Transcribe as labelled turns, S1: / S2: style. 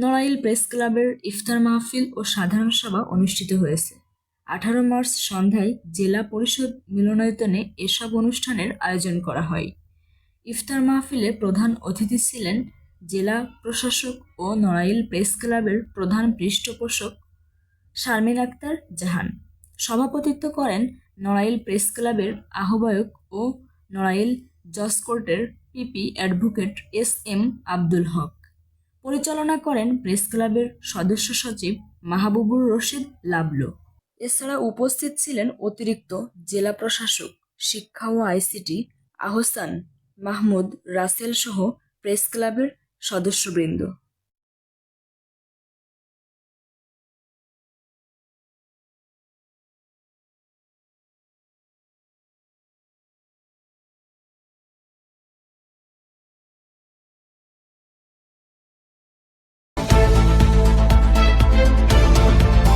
S1: Narail press ক্লাবের ইফতার মাহফিল ও সাধারণ সভা অনুষ্ঠিত হয়েছে। 18 মার্চ সন্ধ্যায় জেলা পরিষদ মিলনায়তনে এসব অনুষ্ঠানের আয়োজন করা হয়। ইফতার মাহফিলে প্রধান অতিথি ছিলেন জেলা প্রশাসক ও নড়াইল প্রেস ক্লাবের প্রধান পৃষ্ঠপোষক শারমিন আক্তার জাহান। সভাপতিত্ব করেন নড়াইল প্রেস ক্লাবের আহ্বায়ক ও নড়াইল জজ কোর্টের পিপি অ্যাডভোকেট এস.এম. আব্দুল হক। পরিচালনা করেন প্রেস ক্লাবের সদস্য সচিব মাহবুবুর রশিদ লাবলু। এছাড়া উপস্থিত ছিলেন অতিরিক্ত জেলা প্রশাসক শিক্ষা ও আইসিটি আহসান মাহমুদ রাসেল সহ প্রেস ক্লাবের সদস্যবৃন্দ।